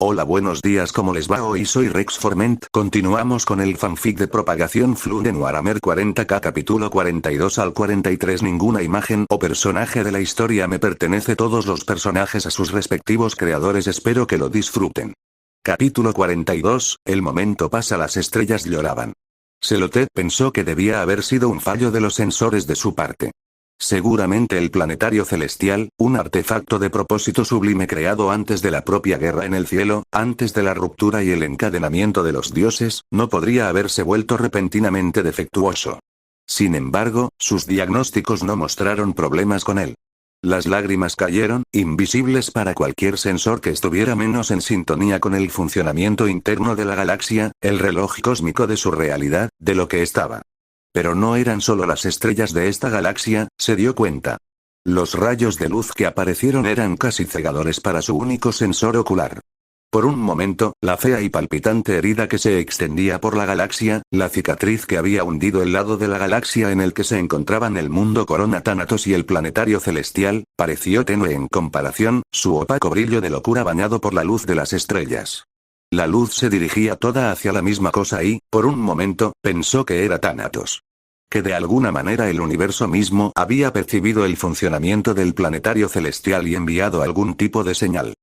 Hola, buenos días, ¿cómo les va? Hoy soy Rex Forment. Continuamos con el fanfic de propagación Flood de Warhammer 40k capítulo 42 al 43. Ninguna imagen o personaje de la historia me pertenece, todos los personajes a sus respectivos creadores. Espero que lo disfruten. Capítulo 42, el momento pasa, las estrellas lloraban. Selotet pensó que debía haber sido un fallo de los sensores de su parte. Seguramente el planetario celestial, un artefacto de propósito sublime creado antes de la propia guerra en el cielo, antes de la ruptura y el encadenamiento de los dioses, no podría haberse vuelto repentinamente defectuoso. Sin embargo, sus diagnósticos no mostraron problemas con él. Las lágrimas cayeron, invisibles para cualquier sensor que estuviera menos en sintonía con el funcionamiento interno de la galaxia, el reloj cósmico de su realidad, de lo que estaba. Pero no eran solo las estrellas de esta galaxia, se dio cuenta. Los rayos de luz que aparecieron eran casi cegadores para su único sensor ocular. Por un momento, la fea y palpitante herida que se extendía por la galaxia, la cicatriz que había hundido el lado de la galaxia en el que se encontraban el mundo Corona Thanatos y el planetario celestial, pareció tenue en comparación, su opaco brillo de locura bañado por la luz de las estrellas. La luz se dirigía toda hacia la misma cosa y, por un momento, pensó que era Thanatos. Que de alguna manera el universo mismo había percibido el funcionamiento del planetario celestial y enviado algún tipo de señal.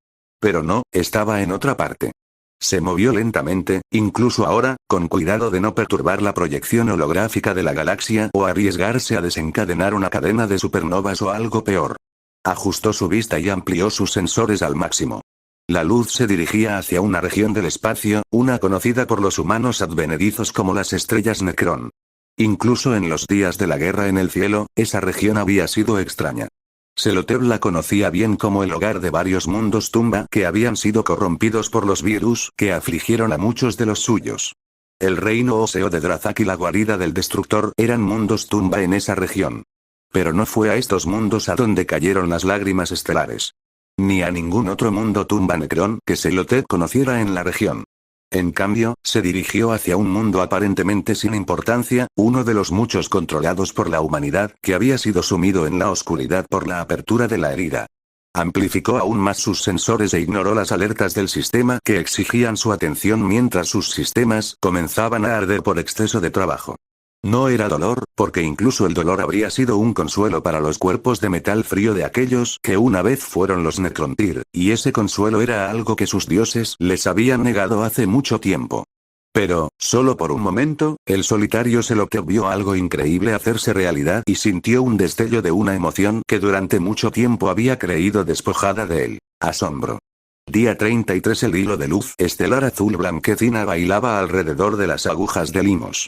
Pero no, estaba en otra parte. Se movió lentamente, incluso ahora, con cuidado de no perturbar la proyección holográfica de la galaxia o arriesgarse a desencadenar una cadena de supernovas o algo peor. Ajustó su vista y amplió sus sensores al máximo. La luz se dirigía hacia una región del espacio, una conocida por los humanos advenedizos como las estrellas Necron. Incluso en los días de la guerra en el cielo, esa región había sido extraña. Selotet la conocía bien como el hogar de varios mundos tumba que habían sido corrompidos por los virus que afligieron a muchos de los suyos. El reino óseo de Drazak y la guarida del destructor eran mundos tumba en esa región. Pero no fue a estos mundos a donde cayeron las lágrimas estelares. Ni a ningún otro mundo tumba Necron que Selotet conociera en la región. En cambio, se dirigió hacia un mundo aparentemente sin importancia, uno de los muchos controlados por la humanidad que había sido sumido en la oscuridad por la apertura de la herida. Amplificó aún más sus sensores e ignoró las alertas del sistema que exigían su atención mientras sus sistemas comenzaban a arder por exceso de trabajo. No era dolor, porque incluso el dolor habría sido un consuelo para los cuerpos de metal frío de aquellos que una vez fueron los Necrontyr, y ese consuelo era algo que sus dioses les habían negado hace mucho tiempo. Pero, solo por un momento, el solitario Selotet vio algo increíble hacerse realidad y sintió un destello de una emoción que durante mucho tiempo había creído despojada de él: asombro. Día 33. El hilo de luz estelar azul blanquecina bailaba alrededor de las agujas de limos.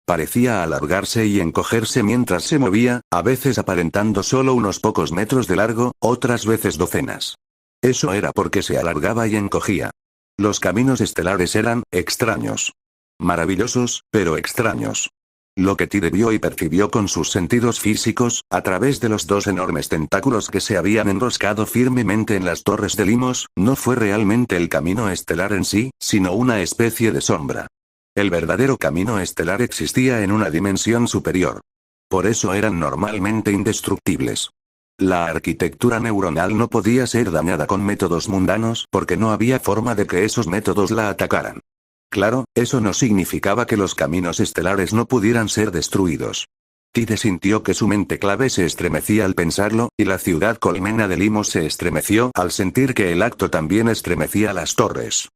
Parecía alargarse y encogerse mientras se movía, a veces aparentando solo unos pocos metros de largo, otras veces docenas. Eso era porque se alargaba y encogía. Los caminos estelares eran extraños. Maravillosos, pero extraños. Lo que Tyr vio y percibió con sus sentidos físicos, a través de los dos enormes tentáculos que se habían enroscado firmemente en las torres de limos, no fue realmente el camino estelar en sí, sino una especie de sombra. El verdadero camino estelar existía en una dimensión superior. Por eso eran normalmente indestructibles. La arquitectura neuronal no podía ser dañada con métodos mundanos porque no había forma de que esos métodos la atacaran. Claro, eso no significaba que los caminos estelares no pudieran ser destruidos. Tyr sintió que su mente clave se estremecía al pensarlo, y la ciudad colmena de Limos se estremeció al sentir que el acto también estremecía las torres.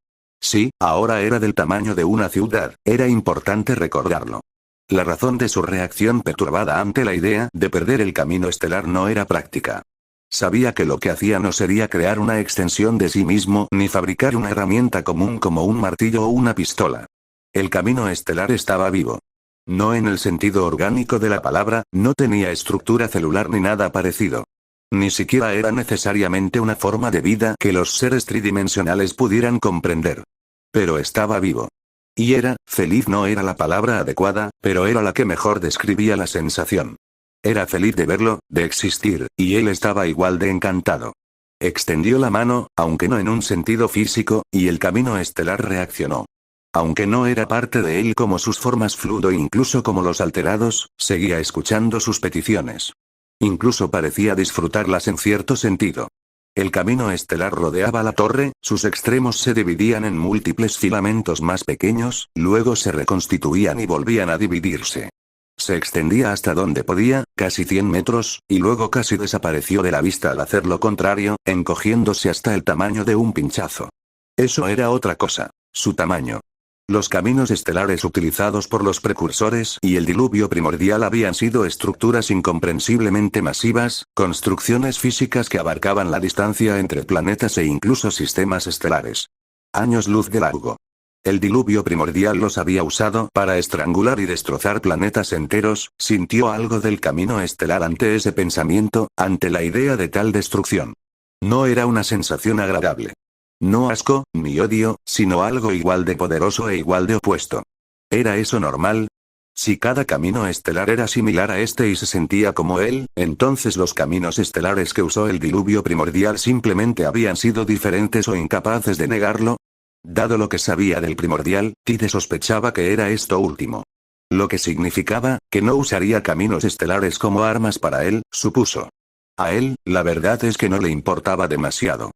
Sí, ahora era del tamaño de una ciudad, era importante recordarlo. La razón de su reacción perturbada ante la idea de perder el camino estelar no era práctica. Sabía que lo que hacía no sería crear una extensión de sí mismo ni fabricar una herramienta común como un martillo o una pistola. El camino estelar estaba vivo. No en el sentido orgánico de la palabra, no tenía estructura celular ni nada parecido. Ni siquiera era necesariamente una forma de vida que los seres tridimensionales pudieran comprender. Pero estaba vivo. Y feliz no era la palabra adecuada, pero era la que mejor describía la sensación. Era feliz de verlo, de existir, y él estaba igual de encantado. Extendió la mano, aunque no en un sentido físico, y el camino estelar reaccionó. Aunque no era parte de él como sus formas fludo e incluso como los alterados, seguía escuchando sus peticiones. Incluso parecía disfrutarlas en cierto sentido. El camino estelar rodeaba la torre, sus extremos se dividían en múltiples filamentos más pequeños, luego se reconstituían y volvían a dividirse. Se extendía hasta donde podía, casi 100 metros, y luego casi desapareció de la vista al hacer lo contrario, encogiéndose hasta el tamaño de un pinchazo. Eso era otra cosa, su tamaño. Los caminos estelares utilizados por los precursores y el diluvio primordial habían sido estructuras incomprensiblemente masivas, construcciones físicas que abarcaban la distancia entre planetas e incluso sistemas estelares. Años luz de largo. El diluvio primordial los había usado para estrangular y destrozar planetas enteros. Sintió algo del camino estelar ante ese pensamiento, ante la idea de tal destrucción. No era una sensación agradable. No asco, ni odio, sino algo igual de poderoso e igual de opuesto. ¿Era eso normal? Si cada camino estelar era similar a este y se sentía como él, entonces los caminos estelares que usó el diluvio primordial simplemente habían sido diferentes o incapaces de negarlo. Dado lo que sabía del primordial, Tide sospechaba que era esto último. Lo que significaba, que no usaría caminos estelares como armas para él, supuso. A él, la verdad es que no le importaba demasiado.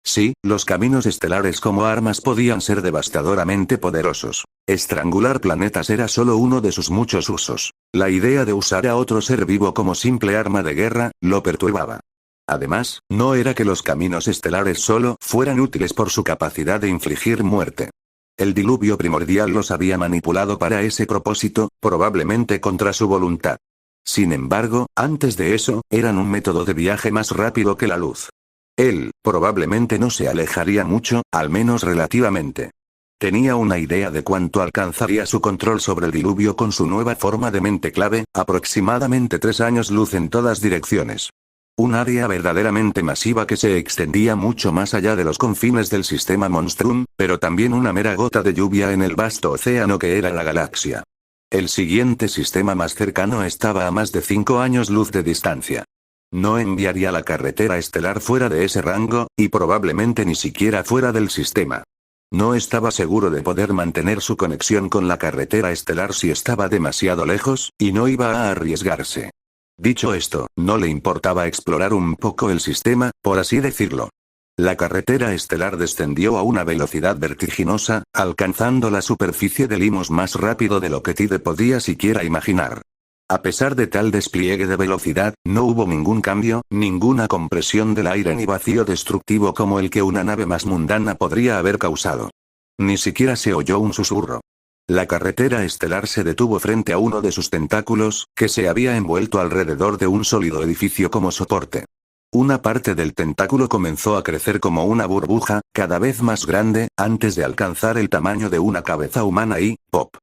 Sí, los caminos estelares como armas podían ser devastadoramente poderosos. Estrangular planetas era solo uno de sus muchos usos. La idea de usar a otro ser vivo como simple arma de guerra, lo perturbaba. Además, no era que los caminos estelares solo fueran útiles por su capacidad de infligir muerte. El diluvio primordial los había manipulado para ese propósito, probablemente contra su voluntad. Sin embargo, antes de eso, eran un método de viaje más rápido que la luz. Él, probablemente no se alejaría mucho, al menos relativamente. Tenía una idea de cuánto alcanzaría su control sobre el diluvio con su nueva forma de mente clave, aproximadamente 3 años luz en todas direcciones. Un área verdaderamente masiva que se extendía mucho más allá de los confines del sistema Monstrum, pero también una mera gota de lluvia en el vasto océano que era la galaxia. El siguiente sistema más cercano estaba a más de 5 años luz de distancia. No enviaría la carretera estelar fuera de ese rango, y probablemente ni siquiera fuera del sistema. No estaba seguro de poder mantener su conexión con la carretera estelar si estaba demasiado lejos, y no iba a arriesgarse. Dicho esto, no le importaba explorar un poco el sistema, por así decirlo. La carretera estelar descendió a una velocidad vertiginosa, alcanzando la superficie de Limos más rápido de lo que Tide podía siquiera imaginar. A pesar de tal despliegue de velocidad, no hubo ningún cambio, ninguna compresión del aire ni vacío destructivo como el que una nave más mundana podría haber causado. Ni siquiera se oyó un susurro. La carretera estelar se detuvo frente a uno de sus tentáculos, que se había envuelto alrededor de un sólido edificio como soporte. Una parte del tentáculo comenzó a crecer como una burbuja, cada vez más grande, antes de alcanzar el tamaño de una cabeza humana y, ¡pop!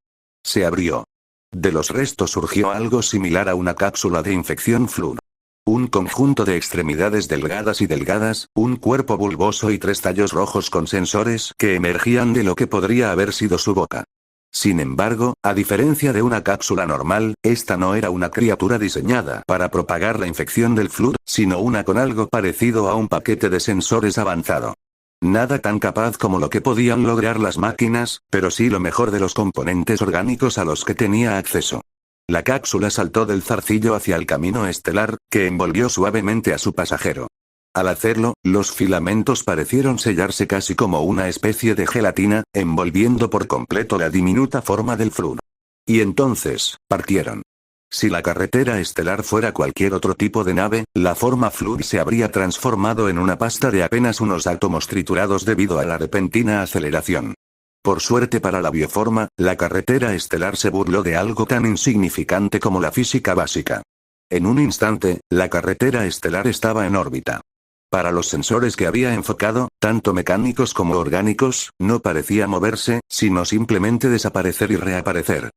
Se abrió. De los restos surgió algo similar a una cápsula de infección Flur. Un conjunto de extremidades delgadas, un cuerpo bulboso y 3 tallos rojos con sensores que emergían de lo que podría haber sido su boca. Sin embargo, a diferencia de una cápsula normal, esta no era una criatura diseñada para propagar la infección del Flur, sino una con algo parecido a un paquete de sensores avanzado. Nada tan capaz como lo que podían lograr las máquinas, pero sí lo mejor de los componentes orgánicos a los que tenía acceso. La cápsula saltó del zarcillo hacia el camino estelar, que envolvió suavemente a su pasajero. Al hacerlo, los filamentos parecieron sellarse casi como una especie de gelatina, envolviendo por completo la diminuta forma del Flur. Y entonces, partieron. Si la carretera estelar fuera cualquier otro tipo de nave, la forma Flur se habría transformado en una pasta de apenas unos átomos triturados debido a la repentina aceleración. Por suerte para la bioforma, la carretera estelar se burló de algo tan insignificante como la física básica. En un instante, la carretera estelar estaba en órbita. Para los sensores que había enfocado, tanto mecánicos como orgánicos, no parecía moverse, sino simplemente desaparecer y reaparecer.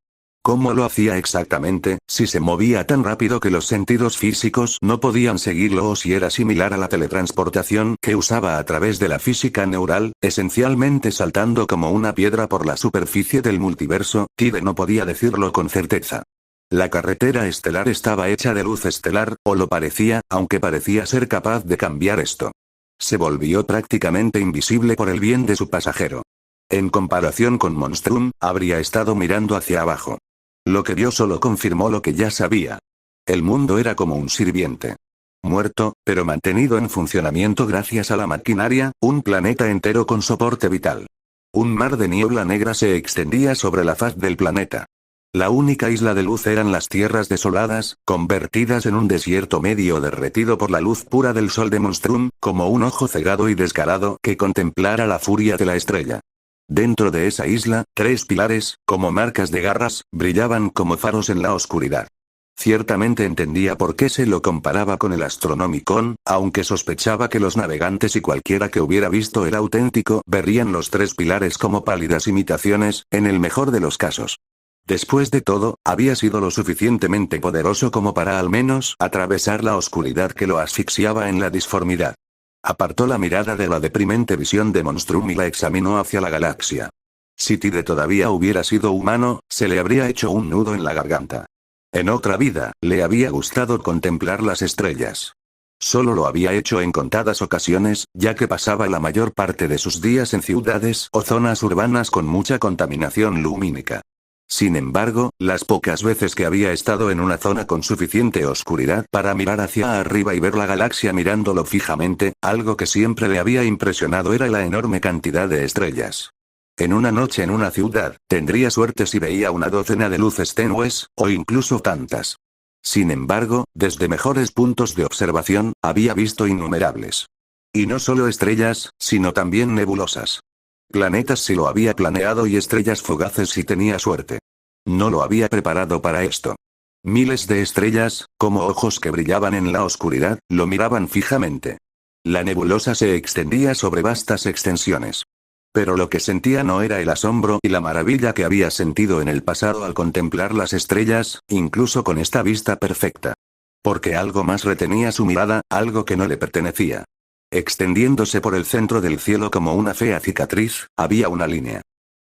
¿Cómo lo hacía exactamente, si se movía tan rápido que los sentidos físicos no podían seguirlo o si era similar a la teletransportación que usaba a través de la física neural, esencialmente saltando como una piedra por la superficie del multiverso? Tide no podía decirlo con certeza. La carretera estelar estaba hecha de luz estelar, o lo parecía, aunque parecía ser capaz de cambiar esto. Se volvió prácticamente invisible por el bien de su pasajero. En comparación con Monstrum, habría estado mirando hacia abajo. Lo que vio solo confirmó lo que ya sabía. El mundo era como un sirviente. muerto, pero mantenido en funcionamiento gracias a la maquinaria, un planeta entero con soporte vital. Un mar de niebla negra se extendía sobre la faz del planeta. La única isla de luz eran las tierras desoladas, convertidas en un desierto medio derretido por la luz pura del sol de Monstrum, como un ojo cegado y descarado que contemplara la furia de la estrella. Dentro de esa isla, 3 pilares, como marcas de garras, brillaban como faros en la oscuridad. Ciertamente entendía por qué se lo comparaba con el Astronomicon, aunque sospechaba que los navegantes y cualquiera que hubiera visto el auténtico verían los 3 pilares como pálidas imitaciones, en el mejor de los casos. Después de todo, había sido lo suficientemente poderoso como para al menos atravesar la oscuridad que lo asfixiaba en la disformidad. Apartó la mirada de la deprimente visión de Monstrum y la examinó hacia la galaxia. Si Tide todavía hubiera sido humano, se le habría hecho un nudo en la garganta. En otra vida, le había gustado contemplar las estrellas. Solo lo había hecho en contadas ocasiones, ya que pasaba la mayor parte de sus días en ciudades o zonas urbanas con mucha contaminación lumínica. Sin embargo, las pocas veces que había estado en una zona con suficiente oscuridad para mirar hacia arriba y ver la galaxia mirándolo fijamente, algo que siempre le había impresionado era la enorme cantidad de estrellas. En una noche en una ciudad, tendría suerte si veía una docena de luces tenues, o incluso tantas. Sin embargo, desde mejores puntos de observación, había visto innumerables. Y no solo estrellas, sino también nebulosas. Planetas si lo había planeado y estrellas fugaces si tenía suerte. No lo había preparado para esto. Miles de estrellas, como ojos que brillaban en la oscuridad, lo miraban fijamente. La nebulosa se extendía sobre vastas extensiones. Pero lo que sentía no era el asombro y la maravilla que había sentido en el pasado al contemplar las estrellas, incluso con esta vista perfecta. Porque algo más retenía su mirada, algo que no le pertenecía. Extendiéndose por el centro del cielo como una fea cicatriz, había una línea.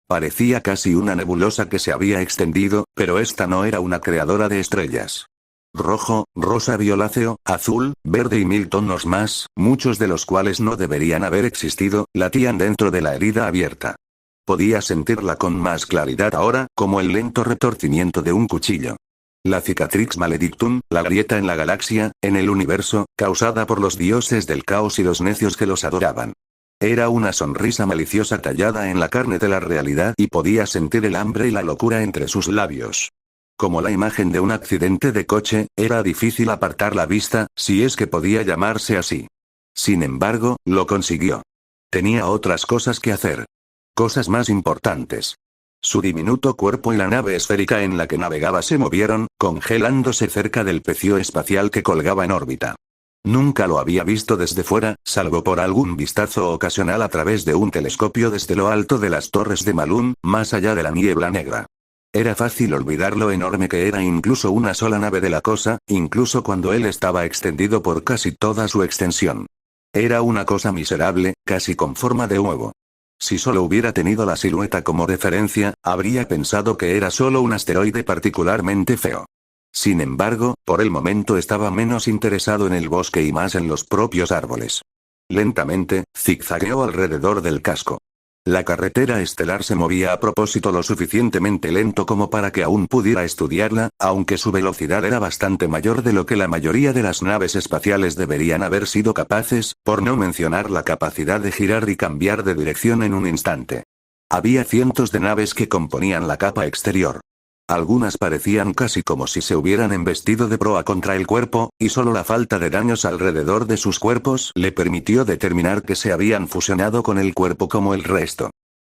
Parecía casi una nebulosa que se había extendido, pero esta no era una creadora de estrellas. Rojo, rosa violáceo, azul, verde y 1000 tonos más, muchos de los cuales no deberían haber existido, latían dentro de la herida abierta. Podía sentirla con más claridad ahora, como el lento retorcimiento de un cuchillo. La cicatrix maledictum, la grieta en la galaxia, en el universo, causada por los dioses del caos y los necios que los adoraban. Era una sonrisa maliciosa tallada en la carne de la realidad y podía sentir el hambre y la locura entre sus labios. Como la imagen de un accidente de coche, era difícil apartar la vista, si es que podía llamarse así. Sin embargo, lo consiguió. Tenía otras cosas que hacer. Cosas más importantes. Su diminuto cuerpo y la nave esférica en la que navegaba se movieron, congelándose cerca del pecio espacial que colgaba en órbita. Nunca lo había visto desde fuera, salvo por algún vistazo ocasional a través de un telescopio desde lo alto de las torres de Malun, más allá de la niebla negra. Era fácil olvidar lo enorme que era incluso una sola nave de la cosa, incluso cuando él estaba extendido por casi toda su extensión. Era una cosa miserable, casi con forma de huevo. Si solo hubiera tenido la silueta como referencia, habría pensado que era solo un asteroide particularmente feo. Sin embargo, por el momento estaba menos interesado en el bosque y más en los propios árboles. Lentamente, zigzagueó alrededor del casco. La carretera estelar se movía a propósito lo suficientemente lento como para que aún pudiera estudiarla, aunque su velocidad era bastante mayor de lo que la mayoría de las naves espaciales deberían haber sido capaces, por no mencionar la capacidad de girar y cambiar de dirección en un instante. Había cientos de naves que componían la capa exterior. Algunas parecían casi como si se hubieran embestido de proa contra el cuerpo, y solo la falta de daños alrededor de sus cuerpos le permitió determinar que se habían fusionado con el cuerpo como el resto.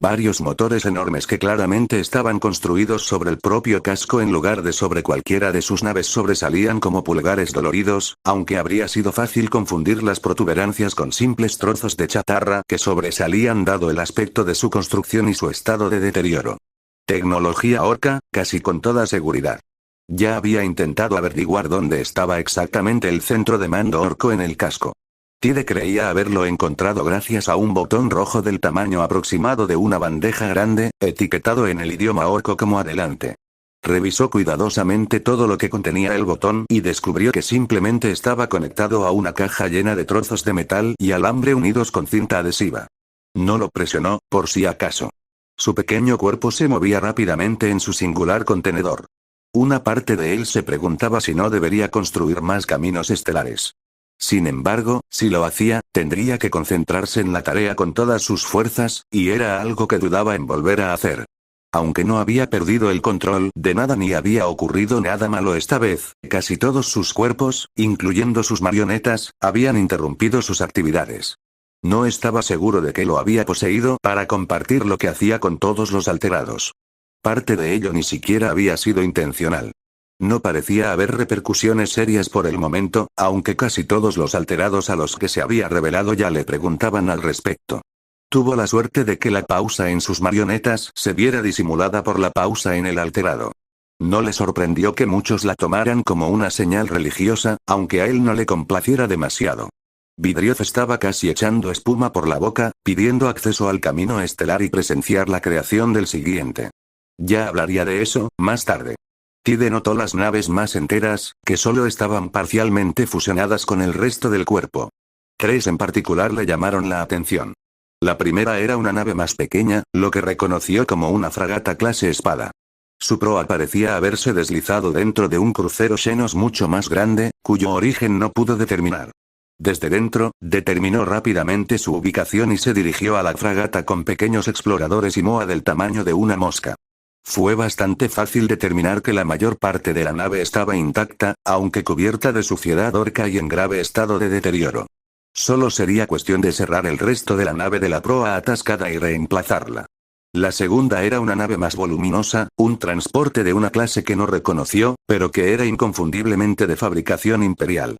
Varios motores enormes que claramente estaban construidos sobre el propio casco en lugar de sobre cualquiera de sus naves sobresalían como pulgares doloridos, aunque habría sido fácil confundir las protuberancias con simples trozos de chatarra que sobresalían dado el aspecto de su construcción y su estado de deterioro. Tecnología Orca, casi con toda seguridad. Ya había intentado averiguar dónde estaba exactamente el centro de mando orco en el casco. Tide creía haberlo encontrado gracias a un botón rojo del tamaño aproximado de una bandeja grande, etiquetado en el idioma orco como adelante. Revisó cuidadosamente todo lo que contenía el botón y descubrió que simplemente estaba conectado a una caja llena de trozos de metal y alambre unidos con cinta adhesiva. No lo presionó, por si acaso. Su pequeño cuerpo se movía rápidamente en su singular contenedor. Una parte de él se preguntaba si no debería construir más caminos estelares. Sin embargo, si lo hacía, tendría que concentrarse en la tarea con todas sus fuerzas, y era algo que dudaba en volver a hacer. Aunque no había perdido el control de nada ni había ocurrido nada malo esta vez, casi todos sus cuerpos, incluyendo sus marionetas, habían interrumpido sus actividades. No estaba seguro de que lo había poseído para compartir lo que hacía con todos los alterados. Parte de ello ni siquiera había sido intencional. No parecía haber repercusiones serias por el momento, aunque casi todos los alterados a los que se había revelado ya le preguntaban al respecto. Tuvo la suerte de que la pausa en sus marionetas se viera disimulada por la pausa en el alterado. No le sorprendió que muchos la tomaran como una señal religiosa, aunque a él no le complaciera demasiado. Vidrioth estaba casi echando espuma por la boca, pidiendo acceso al camino estelar y presenciar la creación del siguiente. Ya hablaría de eso, más tarde. Tide notó las naves más enteras, que solo estaban parcialmente fusionadas con el resto del cuerpo. 3 en particular le llamaron la atención. La primera era una nave más pequeña, lo que reconoció como una fragata clase espada. Su proa parecía haberse deslizado dentro de un crucero Xenos mucho más grande, cuyo origen no pudo determinar. Desde dentro, determinó rápidamente su ubicación y se dirigió a la fragata con pequeños exploradores y moa del tamaño de una mosca. Fue bastante fácil determinar que la mayor parte de la nave estaba intacta, aunque cubierta de suciedad orca y en grave estado de deterioro. Solo sería cuestión de cerrar el resto de la nave de la proa atascada y reemplazarla. La segunda era una nave más voluminosa, un transporte de una clase que no reconoció, pero que era inconfundiblemente de fabricación imperial.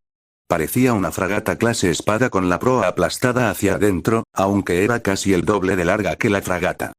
Parecía una fragata clase espada con la proa aplastada hacia adentro, aunque era casi el doble de larga que la fragata.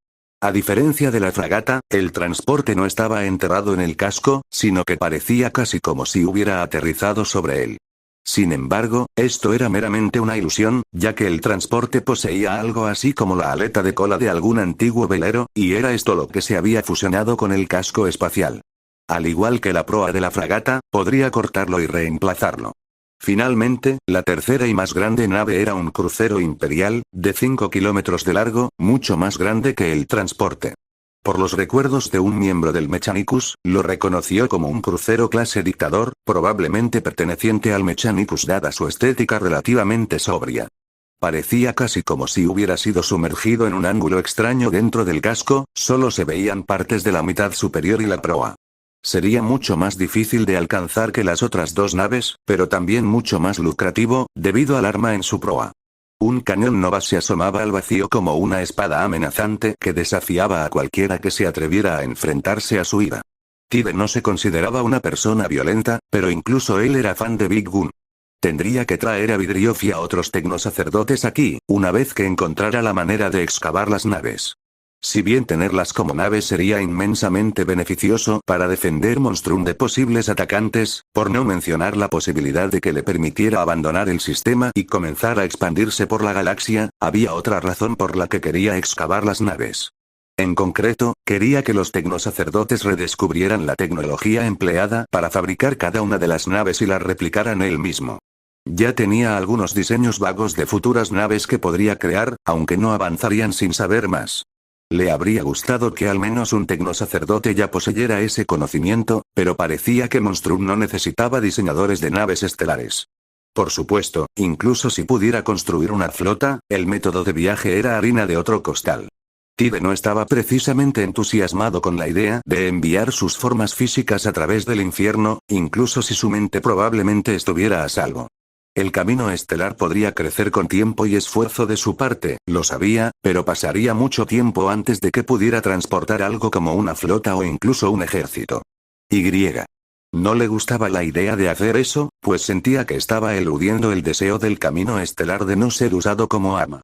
A diferencia de la fragata, el transporte no estaba enterrado en el casco, sino que parecía casi como si hubiera aterrizado sobre él. Sin embargo, esto era meramente una ilusión, ya que el transporte poseía algo así como la aleta de cola de algún antiguo velero, y era esto lo que se había fusionado con el casco espacial. Al igual que la proa de la fragata, podría cortarlo y reemplazarlo. Finalmente, la tercera y más grande nave era un crucero imperial, de 5 kilómetros de largo, mucho más grande que el transporte. Por los recuerdos de un miembro del Mechanicus, lo reconoció como un crucero clase dictador, probablemente perteneciente al Mechanicus dada su estética relativamente sobria. Parecía casi como si hubiera sido sumergido en un ángulo extraño dentro del casco, solo se veían partes de la mitad superior y la proa. Sería mucho más difícil de alcanzar que las otras 2 naves, pero también mucho más lucrativo, debido al arma en su proa. Un cañón Nova se asomaba al vacío como una espada amenazante que desafiaba a cualquiera que se atreviera a enfrentarse a su ira. Tide no se consideraba una persona violenta, pero incluso él era fan de Big Gun. Tendría que traer a Vidrioth y a otros tecnosacerdotes aquí, una vez que encontrara la manera de excavar las naves. Si bien tenerlas como naves sería inmensamente beneficioso para defender Monstrum de posibles atacantes, por no mencionar la posibilidad de que le permitiera abandonar el sistema y comenzar a expandirse por la galaxia, había otra razón por la que quería excavar las naves. En concreto, quería que los tecnosacerdotes redescubrieran la tecnología empleada para fabricar cada una de las naves y las replicaran él mismo. Ya tenía algunos diseños vagos de futuras naves que podría crear, aunque no avanzarían sin saber más. Le habría gustado que al menos un tecnosacerdote ya poseyera ese conocimiento, pero parecía que Monstrum no necesitaba diseñadores de naves estelares. Por supuesto, incluso si pudiera construir una flota, el método de viaje era harina de otro costal. Tide no estaba precisamente entusiasmado con la idea de enviar sus formas físicas a través del infierno, incluso si su mente probablemente estuviera a salvo. El camino estelar podría crecer con tiempo y esfuerzo de su parte, lo sabía, pero pasaría mucho tiempo antes de que pudiera transportar algo como una flota o incluso un ejército. No le gustaba la idea de hacer eso, pues sentía que estaba eludiendo el deseo del camino estelar de no ser usado como arma.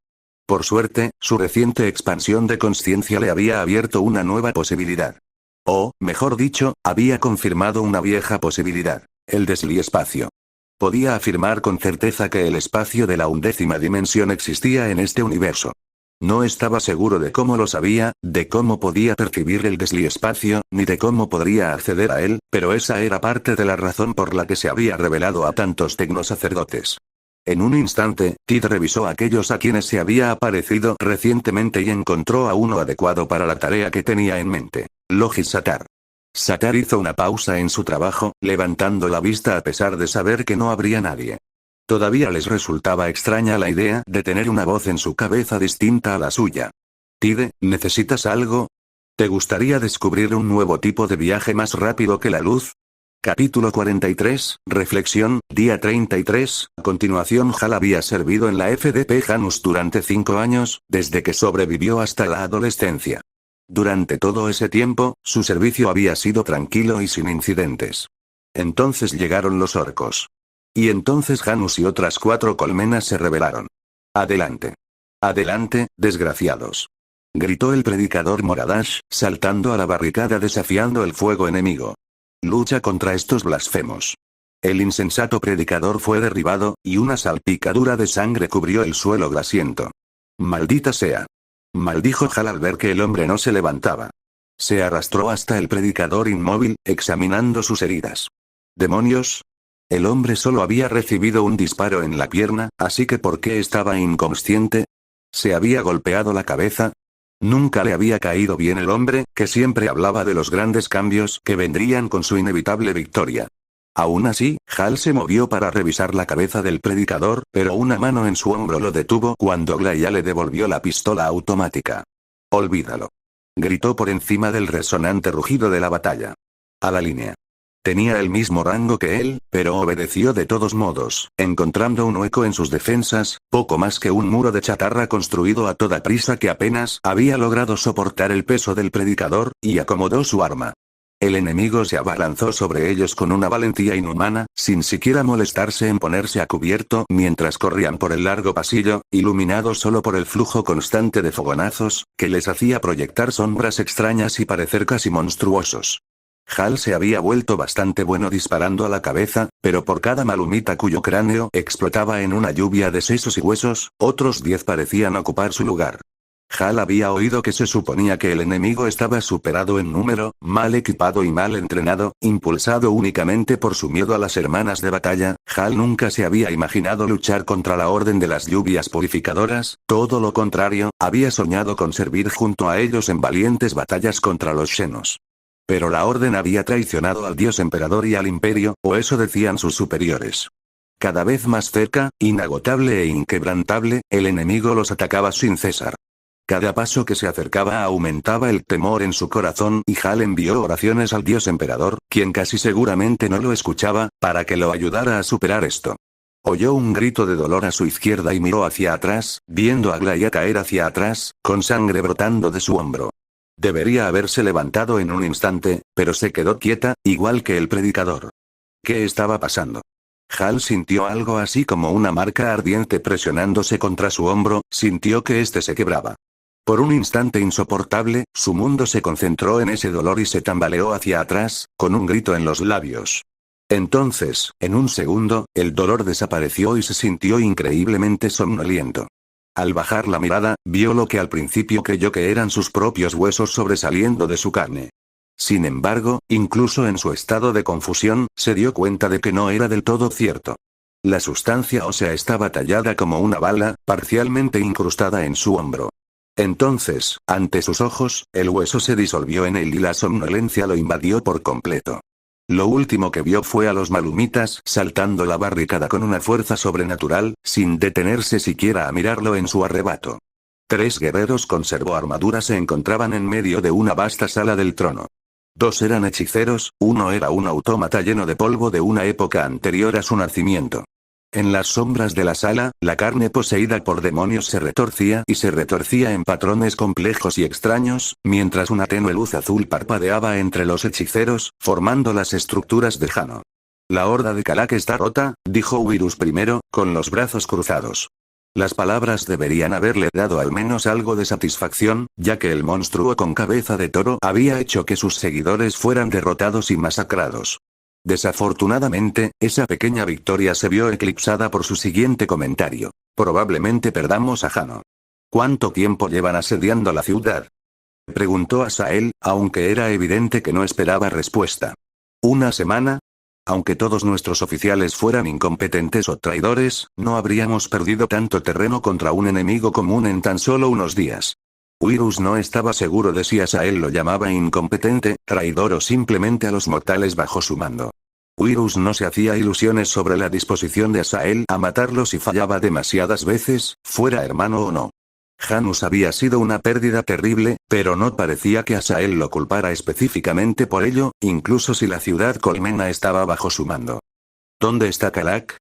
Por suerte, su reciente expansión de conciencia le había abierto una nueva posibilidad. O, mejor dicho, había confirmado una vieja posibilidad: el desliespacio. Podía afirmar con certeza que el espacio de la 11ª dimensión existía en este universo. No estaba seguro de cómo lo sabía, de cómo podía percibir el desliespacio, ni de cómo podría acceder a él, pero esa era parte de la razón por la que se había revelado a tantos tecnosacerdotes. En un instante, Tid revisó a aquellos a quienes se había aparecido recientemente y encontró a uno adecuado para la tarea que tenía en mente: Logis Satar. Satar hizo una pausa en su trabajo, levantando la vista a pesar de saber que no habría nadie. Todavía les resultaba extraña la idea de tener una voz en su cabeza distinta a la suya. Tide, ¿necesitas algo? ¿Te gustaría descubrir un nuevo tipo de viaje más rápido que la luz? Capítulo 43, Reflexión, día 33. A continuación, Hal había servido en la FDP Janus durante 5 años, desde que sobrevivió hasta la adolescencia. Durante todo ese tiempo, su servicio había sido tranquilo y sin incidentes. Entonces llegaron los orcos. Y entonces Janus y otras 4 colmenas se rebelaron. Adelante. Adelante, desgraciados. Gritó el predicador Moradash, saltando a la barricada desafiando el fuego enemigo. Lucha contra estos blasfemos. El insensato predicador fue derribado, y una salpicadura de sangre cubrió el suelo glasiento. Maldita sea. Maldijo Hal al ver que el hombre no se levantaba. Se arrastró hasta el predicador inmóvil, examinando sus heridas. ¿Demonios? El hombre solo había recibido un disparo en la pierna, así que ¿por qué estaba inconsciente? ¿Se había golpeado la cabeza? Nunca le había caído bien el hombre, que siempre hablaba de los grandes cambios que vendrían con su inevitable victoria. Aún así, Hal se movió para revisar la cabeza del predicador, pero una mano en su hombro lo detuvo cuando Glaia le devolvió la pistola automática. «Olvídalo», gritó por encima del resonante rugido de la batalla. «A la línea». Tenía el mismo rango que él, pero obedeció de todos modos, encontrando un hueco en sus defensas, poco más que un muro de chatarra construido a toda prisa que apenas había logrado soportar el peso del predicador, y acomodó su arma. El enemigo se abalanzó sobre ellos con una valentía inhumana, sin siquiera molestarse en ponerse a cubierto mientras corrían por el largo pasillo, iluminado solo por el flujo constante de fogonazos, que les hacía proyectar sombras extrañas y parecer casi monstruosos. Hal se había vuelto bastante bueno disparando a la cabeza, pero por cada malumita cuyo cráneo explotaba en una lluvia de sesos y huesos, otros 10 parecían ocupar su lugar. Hal había oído que se suponía que el enemigo estaba superado en número, mal equipado y mal entrenado, impulsado únicamente por su miedo a las hermanas de batalla. Hal nunca se había imaginado luchar contra la Orden de las Lluvias Purificadoras, todo lo contrario, había soñado con servir junto a ellos en valientes batallas contra los Xenos. Pero la Orden había traicionado al Dios Emperador y al Imperio, o eso decían sus superiores. Cada vez más cerca, inagotable e inquebrantable, el enemigo los atacaba sin cesar. Cada paso que se acercaba aumentaba el temor en su corazón y Hal envió oraciones al Dios Emperador, quien casi seguramente no lo escuchaba, para que lo ayudara a superar esto. Oyó un grito de dolor a su izquierda y miró hacia atrás, viendo a Glaia caer hacia atrás, con sangre brotando de su hombro. Debería haberse levantado en un instante, pero se quedó quieta, igual que el predicador. ¿Qué estaba pasando? Hal sintió algo así como una marca ardiente presionándose contra su hombro, sintió que éste se quebraba. Por un instante insoportable, su mundo se concentró en ese dolor y se tambaleó hacia atrás, con un grito en los labios. Entonces, en un segundo, el dolor desapareció y se sintió increíblemente somnoliento. Al bajar la mirada, vio lo que al principio creyó que eran sus propios huesos sobresaliendo de su carne. Sin embargo, incluso en su estado de confusión, se dio cuenta de que no era del todo cierto. La sustancia ósea estaba tallada como una bala, parcialmente incrustada en su hombro. Entonces, ante sus ojos, el hueso se disolvió en él y la somnolencia lo invadió por completo. Lo último que vio fue a los malumitas saltando la barricada con una fuerza sobrenatural, sin detenerse siquiera a mirarlo en su arrebato. 3 guerreros con servoarmadura se encontraban en medio de una vasta sala del trono. 2 eran hechiceros, uno era un autómata lleno de polvo de una época anterior a su nacimiento. En las sombras de la sala, la carne poseída por demonios se retorcía y se retorcía en patrones complejos y extraños, mientras una tenue luz azul parpadeaba entre los hechiceros, formando las estructuras de Jano. La horda de Kalak está rota, dijo Wirus primero, con los brazos cruzados. Las palabras deberían haberle dado al menos algo de satisfacción, ya que el monstruo con cabeza de toro había hecho que sus seguidores fueran derrotados y masacrados. Desafortunadamente, esa pequeña victoria se vio eclipsada por su siguiente comentario. Probablemente perdamos a Jano. ¿Cuánto tiempo llevan asediando la ciudad? Preguntó Asael, aunque era evidente que no esperaba respuesta. ¿Una semana? Aunque todos nuestros oficiales fueran incompetentes o traidores, no habríamos perdido tanto terreno contra un enemigo común en tan solo unos días. Wirus no estaba seguro de si Asael lo llamaba incompetente, traidor o simplemente a los mortales bajo su mando. Wirus no se hacía ilusiones sobre la disposición de Asael a matarlo si fallaba demasiadas veces, fuera hermano o no. Janus había sido una pérdida terrible, pero no parecía que Asael lo culpara específicamente por ello, incluso si la ciudad colmena estaba bajo su mando. ¿Dónde está Kalak?,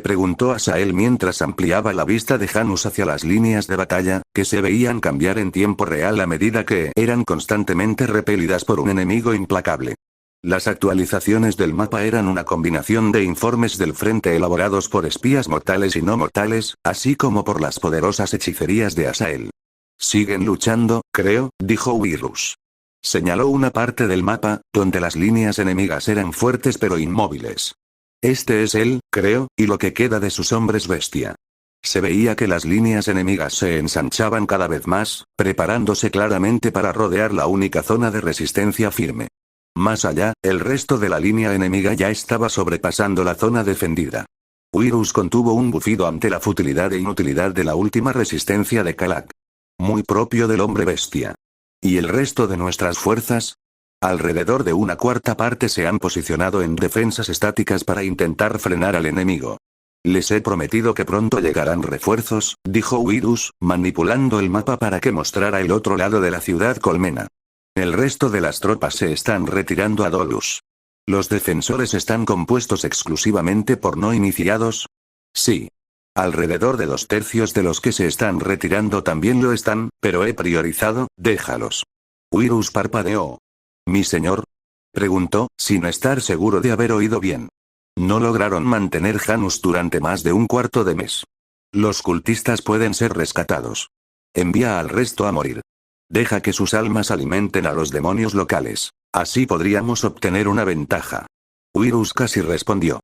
preguntó Asael mientras ampliaba la vista de Janus hacia las líneas de batalla, que se veían cambiar en tiempo real a medida que eran constantemente repelidas por un enemigo implacable. Las actualizaciones del mapa eran una combinación de informes del frente elaborados por espías mortales y no mortales, así como por las poderosas hechicerías de Asael. Siguen luchando, creo, dijo Wirus. Señaló una parte del mapa, donde las líneas enemigas eran fuertes pero inmóviles. Este es él, creo, y lo que queda de sus hombres bestia. Se veía que las líneas enemigas se ensanchaban cada vez más, preparándose claramente para rodear la única zona de resistencia firme. Más allá, el resto de la línea enemiga ya estaba sobrepasando la zona defendida. Wirus contuvo un bufido ante la futilidad e inutilidad de la última resistencia de Kalak. Muy propio del hombre bestia. ¿Y el resto de nuestras fuerzas? Alrededor de una cuarta parte se han posicionado en defensas estáticas para intentar frenar al enemigo. Les he prometido que pronto llegarán refuerzos, dijo Wirus, manipulando el mapa para que mostrara el otro lado de la ciudad colmena. El resto de las tropas se están retirando a Dolus. ¿Los defensores están compuestos exclusivamente por no iniciados? Sí. Alrededor de 2/3 de los que se están retirando también lo están, pero he priorizado, déjalos. Wirus parpadeó. ¿Mi señor?, preguntó, sin estar seguro de haber oído bien. No lograron mantener Janus durante más de un cuarto de mes. Los cultistas pueden ser rescatados. Envía al resto a morir. Deja que sus almas alimenten a los demonios locales. Así podríamos obtener una ventaja. Wirus casi respondió.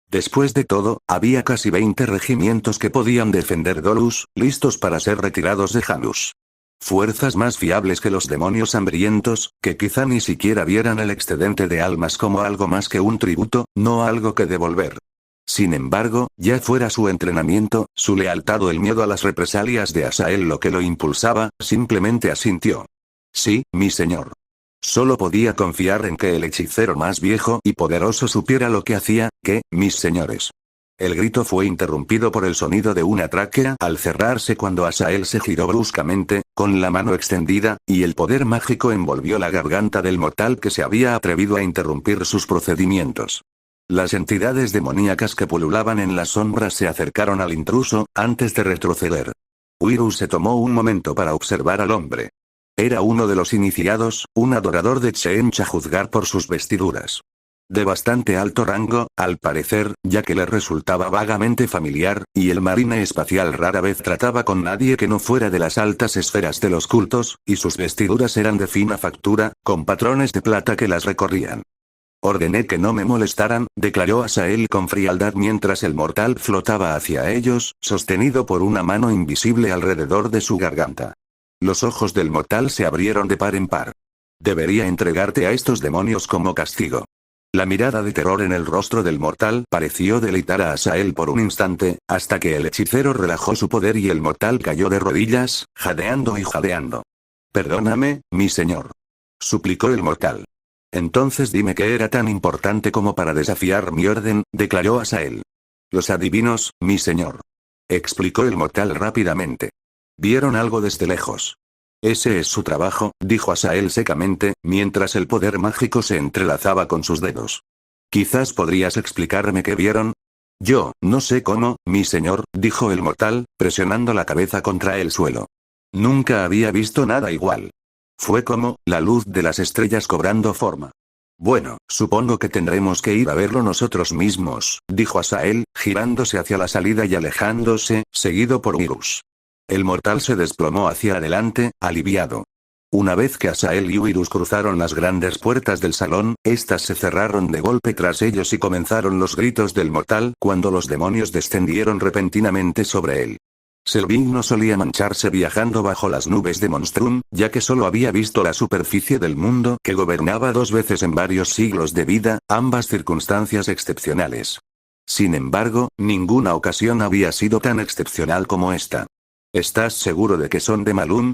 Después de todo, había casi 20 regimientos que podían defender Dolus, listos para ser retirados de Janus. Fuerzas más fiables que los demonios hambrientos, que quizá ni siquiera vieran el excedente de almas como algo más que un tributo, no algo que devolver. Sin embargo, ya fuera su entrenamiento, su lealtad o el miedo a las represalias de Asael lo que lo impulsaba, simplemente asintió. Sí, mi señor. Solo podía confiar en que el hechicero más viejo y poderoso supiera lo que hacía, mis señores. El grito fue interrumpido por el sonido de una tráquea al cerrarse cuando Asael se giró bruscamente, con la mano extendida, y el poder mágico envolvió la garganta del mortal que se había atrevido a interrumpir sus procedimientos. Las entidades demoníacas que pululaban en las sombras se acercaron al intruso, antes de retroceder. Wirus se tomó un momento para observar al hombre. Era uno de los iniciados, un adorador de Chen-Cha a juzgar por sus vestiduras. De bastante alto rango, al parecer, ya que le resultaba vagamente familiar, y el marine espacial rara vez trataba con nadie que no fuera de las altas esferas de los cultos, y sus vestiduras eran de fina factura, con patrones de plata que las recorrían. Ordené que no me molestaran, declaró Asael con frialdad mientras el mortal flotaba hacia ellos, sostenido por una mano invisible alrededor de su garganta. Los ojos del mortal se abrieron de par en par. Debería entregarte a estos demonios como castigo. La mirada de terror en el rostro del mortal pareció deleitar a Asael por un instante, hasta que el hechicero relajó su poder y el mortal cayó de rodillas, jadeando y jadeando. Perdóname, mi señor. Suplicó el mortal. Entonces dime qué era tan importante como para desafiar mi orden, declaró Asael. Los adivinos, mi señor. Explicó el mortal rápidamente. Vieron algo desde lejos. Ese es su trabajo, dijo Asael secamente, mientras el poder mágico se entrelazaba con sus dedos. Quizás podrías explicarme qué vieron. Yo, no sé cómo, mi señor, dijo el mortal, presionando la cabeza contra el suelo. Nunca había visto nada igual. Fue como, la luz de las estrellas cobrando forma. Bueno, supongo que tendremos que ir a verlo nosotros mismos, dijo Asael, girándose hacia la salida y alejándose, seguido por Wirus. El mortal se desplomó hacia adelante, aliviado. Una vez que Asael y Wirus cruzaron las grandes puertas del salón, estas se cerraron de golpe tras ellos y comenzaron los gritos del mortal cuando los demonios descendieron repentinamente sobre él. Selvig no solía mancharse viajando bajo las nubes de Monstrum, ya que solo había visto la superficie del mundo que gobernaba 2 veces en varios siglos de vida, ambas circunstancias excepcionales. Sin embargo, ninguna ocasión había sido tan excepcional como esta. ¿Estás seguro de que son de Malum?,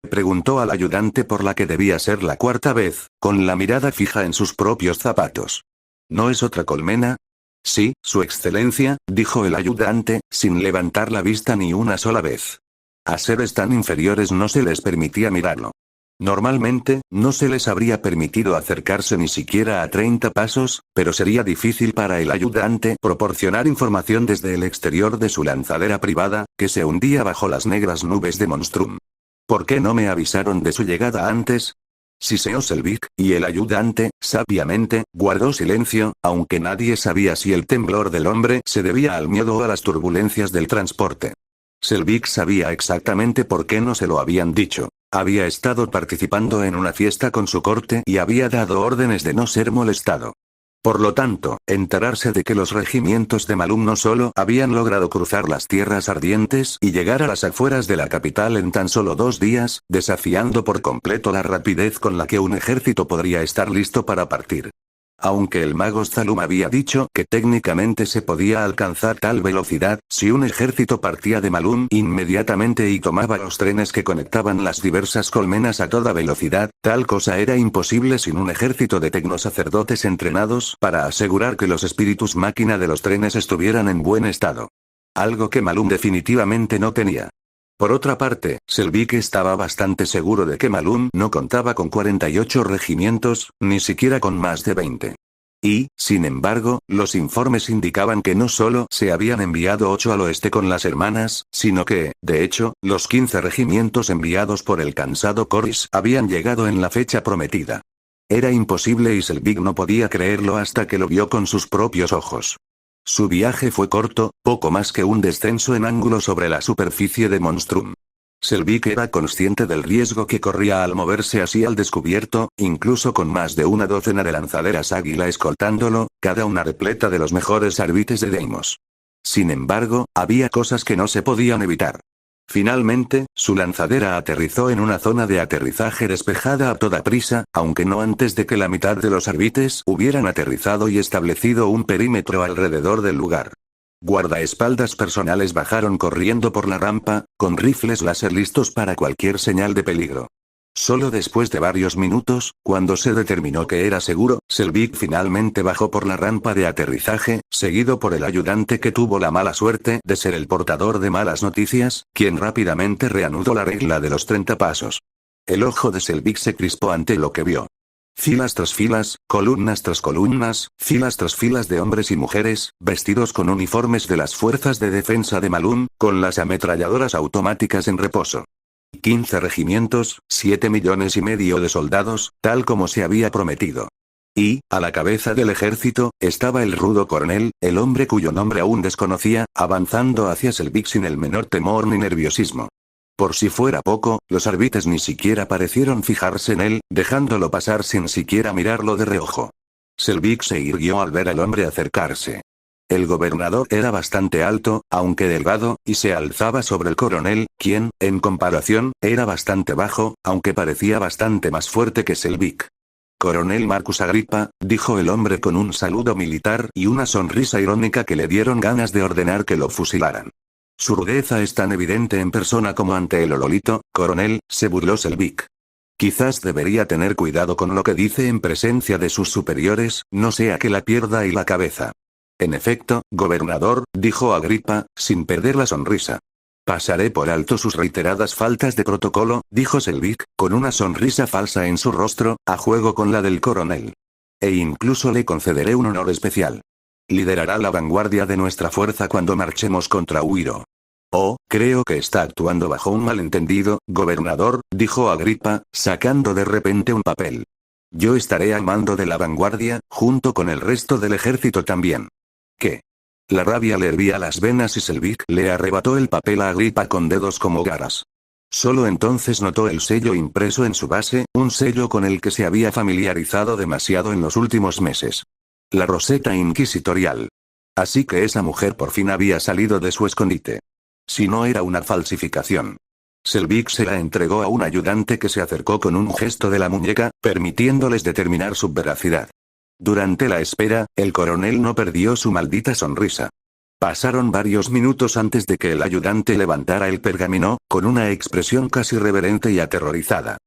preguntó al ayudante por la que debía ser la 4ª vez, con la mirada fija en sus propios zapatos. ¿No es otra colmena? Sí, Su Excelencia, dijo el ayudante, sin levantar la vista ni una sola vez. A seres tan inferiores no se les permitía mirarlo. Normalmente, no se les habría permitido acercarse ni siquiera a 30 pasos, pero sería difícil para el ayudante proporcionar información desde el exterior de su lanzadera privada, que se hundía bajo las negras nubes de Monstrum. ¿Por qué no me avisaron de su llegada antes? Siseó Selvig, y el ayudante, sabiamente, guardó silencio, aunque nadie sabía si el temblor del hombre se debía al miedo o a las turbulencias del transporte. Selvig sabía exactamente por qué no se lo habían dicho. Había estado participando en una fiesta con su corte y había dado órdenes de no ser molestado. Por lo tanto, enterarse de que los regimientos de Malum no solo habían logrado cruzar las tierras ardientes y llegar a las afueras de la capital en tan solo 2 días, desafiando por completo la rapidez con la que un ejército podría estar listo para partir. Aunque el mago Zalum había dicho que técnicamente se podía alcanzar tal velocidad, si un ejército partía de Malum inmediatamente y tomaba los trenes que conectaban las diversas colmenas a toda velocidad, tal cosa era imposible sin un ejército de tecnosacerdotes entrenados para asegurar que los espíritus máquina de los trenes estuvieran en buen estado. Algo que Malum definitivamente no tenía. Por otra parte, Selvig estaba bastante seguro de que Malum no contaba con 48 regimientos, ni siquiera con más de 20. Y, sin embargo, los informes indicaban que no solo se habían enviado 8 al oeste con las hermanas, sino que, de hecho, los 15 regimientos enviados por el cansado Corris habían llegado en la fecha prometida. Era imposible y Selvig no podía creerlo hasta que lo vio con sus propios ojos. Su viaje fue corto, poco más que un descenso en ángulo sobre la superficie de Monstrum. Selvig era consciente del riesgo que corría al moverse así al descubierto, incluso con más de una docena de lanzaderas águila escoltándolo, cada una repleta de los mejores arbites de Deimos. Sin embargo, había cosas que no se podían evitar. Finalmente, su lanzadera aterrizó en una zona de aterrizaje despejada a toda prisa, aunque no antes de que la mitad de los arbites hubieran aterrizado y establecido un perímetro alrededor del lugar. Guardaespaldas personales bajaron corriendo por la rampa, con rifles láser listos para cualquier señal de peligro. Solo después de varios minutos, cuando se determinó que era seguro, Selvig finalmente bajó por la rampa de aterrizaje, seguido por el ayudante que tuvo la mala suerte de ser el portador de malas noticias, quien rápidamente reanudó la regla de los 30 pasos. El ojo de Selvig se crispó ante lo que vio. Filas tras filas, columnas tras columnas, filas tras filas de hombres y mujeres, vestidos con uniformes de las fuerzas de defensa de Malum, con las ametralladoras automáticas en reposo. 15 regimientos, 7,5 millones de soldados, tal como se había prometido. Y, a la cabeza del ejército, estaba el rudo coronel, el hombre cuyo nombre aún desconocía, avanzando hacia Selvig sin el menor temor ni nerviosismo. Por si fuera poco, los arbites ni siquiera parecieron fijarse en él, dejándolo pasar sin siquiera mirarlo de reojo. Selvig se irguió al ver al hombre acercarse. El gobernador era bastante alto, aunque delgado, y se alzaba sobre el coronel, quien, en comparación, era bastante bajo, aunque parecía bastante más fuerte que Selvig. Coronel Marcus Agrippa, dijo el hombre con un saludo militar y una sonrisa irónica que le dieron ganas de ordenar que lo fusilaran. Su rudeza es tan evidente en persona como ante el ololito, coronel, se burló Selvig. Quizás debería tener cuidado con lo que dice en presencia de sus superiores, no sea que la pierda y la cabeza. En efecto, gobernador, dijo Agrippa, sin perder la sonrisa. Pasaré por alto sus reiteradas faltas de protocolo, dijo Selvig, con una sonrisa falsa en su rostro, a juego con la del coronel. E incluso le concederé un honor especial. Liderará la vanguardia de nuestra fuerza cuando marchemos contra Huiro. Oh, creo que está actuando bajo un malentendido, gobernador, dijo Agrippa, sacando de repente un papel. Yo estaré al mando de la vanguardia, junto con el resto del ejército también. ¿Qué? La rabia le hervía las venas y Selvig le arrebató el papel a Agrippa con dedos como garras. Solo entonces notó el sello impreso en su base, un sello con el que se había familiarizado demasiado en los últimos meses. La roseta inquisitorial. Así que esa mujer por fin había salido de su escondite. Si no era una falsificación. Selvig se la entregó a un ayudante que se acercó con un gesto de la muñeca, permitiéndoles determinar su veracidad. Durante la espera, el coronel no perdió su maldita sonrisa. Pasaron varios minutos antes de que el ayudante levantara el pergamino, con una expresión casi reverente y aterrorizada.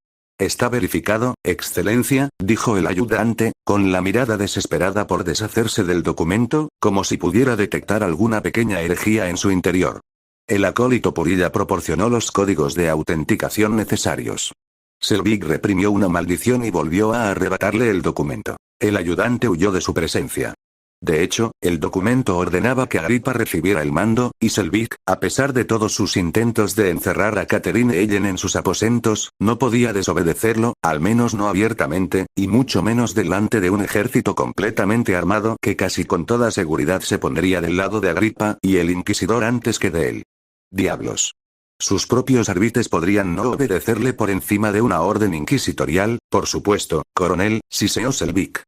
Está verificado, Excelencia, dijo el ayudante, con la mirada desesperada por deshacerse del documento, como si pudiera detectar alguna pequeña herejía en su interior. El acólito Purilla proporcionó los códigos de autenticación necesarios. Selvig reprimió una maldición y volvió a arrebatarle el documento. El ayudante huyó de su presencia. De hecho, el documento ordenaba que Agrippa recibiera el mando, y Selvig, a pesar de todos sus intentos de encerrar a Catherine Ellen en sus aposentos, no podía desobedecerlo, al menos no abiertamente, y mucho menos delante de un ejército completamente armado que casi con toda seguridad se pondría del lado de Agrippa y el inquisidor antes que de él. Diablos. Sus propios árbitres podrían no obedecerle por encima de una orden inquisitorial, por supuesto, coronel, siseó Selvig.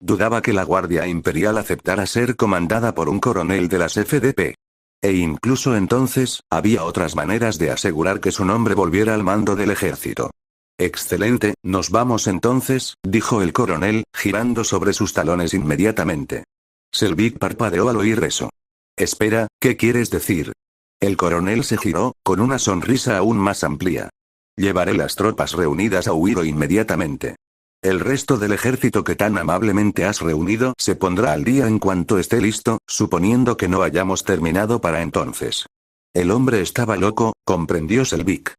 Dudaba que la Guardia Imperial aceptara ser comandada por un coronel de las FDP. E incluso entonces, había otras maneras de asegurar que su nombre volviera al mando del ejército. Excelente, nos vamos entonces, dijo el coronel, girando sobre sus talones inmediatamente. Selvig parpadeó al oír eso. Espera, ¿qué quieres decir? El coronel se giró, con una sonrisa aún más amplia. Llevaré las tropas reunidas a Huiro inmediatamente. El resto del ejército que tan amablemente has reunido se pondrá al día en cuanto esté listo, suponiendo que no hayamos terminado para entonces. El hombre estaba loco, comprendió Selvig.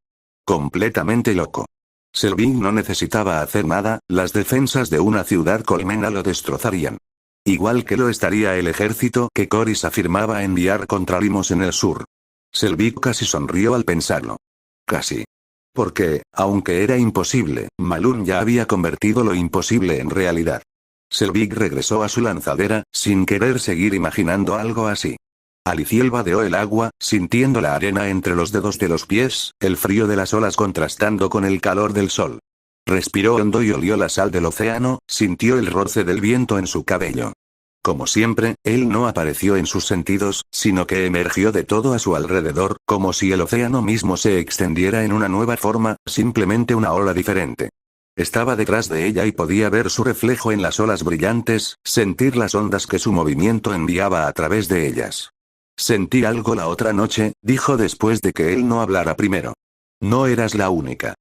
Completamente loco. Selvig no necesitaba hacer nada, las defensas de una ciudad colmena lo destrozarían. Igual que lo estaría el ejército que Corys afirmaba enviar contra Limos en el sur. Selvig casi sonrió al pensarlo. Casi. Porque, aunque era imposible, Malun ya había convertido lo imposible en realidad. Selvig regresó a su lanzadera, sin querer seguir imaginando algo así. Aliciel vadeó el agua, sintiendo la arena entre los dedos de los pies, el frío de las olas contrastando con el calor del sol. Respiró hondo y olió la sal del océano, sintió el roce del viento en su cabello. Como siempre, él no apareció en sus sentidos, sino que emergió de todo a su alrededor, como si el océano mismo se extendiera en una nueva forma, simplemente una ola diferente. Estaba detrás de ella y podía ver su reflejo en las olas brillantes, sentir las ondas que su movimiento enviaba a través de ellas. Sentí algo la otra noche, dijo después de que él no hablara primero. No eras la única.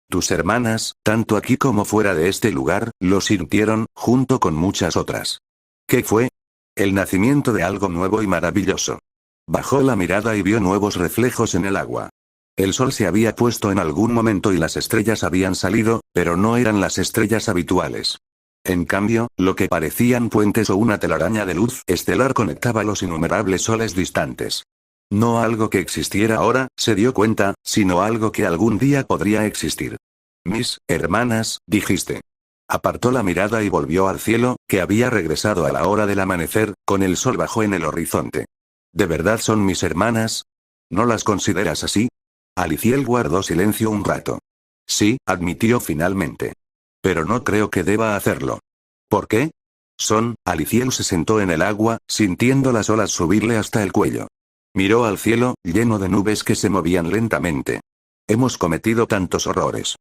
Tus hermanas, tanto aquí como fuera de este lugar, lo sintieron, junto con muchas otras. ¿Qué fue? El nacimiento de algo nuevo y maravilloso. Bajó la mirada y vio nuevos reflejos en el agua. El sol se había puesto en algún momento y las estrellas habían salido, pero no eran las estrellas habituales. En cambio, lo que parecían puentes o una telaraña de luz estelar conectaba los innumerables soles distantes. No algo que existiera ahora, se dio cuenta, sino algo que algún día podría existir. Mis hermanas, dijiste. Apartó la mirada y volvió al cielo, que había regresado a la hora del amanecer, con el sol bajo en el horizonte. ¿De verdad son mis hermanas? ¿No las consideras así? Aliciel guardó silencio un rato. Sí, admitió finalmente. Pero no creo que deba hacerlo. ¿Por qué? Aliciel se sentó en el agua, sintiendo las olas subirle hasta el cuello. Miró al cielo, lleno de nubes que se movían lentamente. Hemos cometido tantos horrores.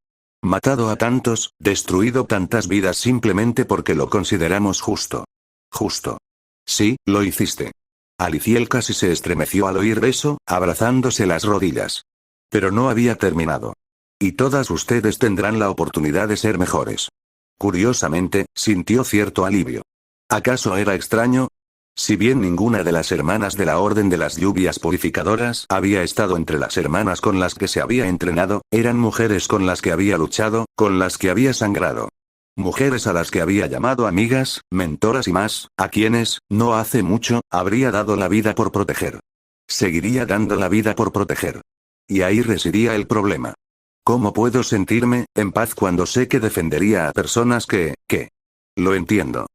Matado a tantos, destruido tantas vidas simplemente porque lo consideramos justo. Justo. Sí, lo hiciste. Aliciel casi se estremeció al oír eso, abrazándose las rodillas. Pero no había terminado. Y todas ustedes tendrán la oportunidad de ser mejores. Curiosamente, sintió cierto alivio. ¿Acaso era extraño? Si bien ninguna de las hermanas de la Orden de las Lluvias Purificadoras había estado entre las hermanas con las que se había entrenado, eran mujeres con las que había luchado, con las que había sangrado. Mujeres a las que había llamado amigas, mentoras y más, a quienes, no hace mucho, habría dado la vida por proteger. Seguiría dando la vida por proteger. Y ahí residía el problema. ¿Cómo puedo sentirme en paz cuando sé que defendería a personas que... Lo entiendo.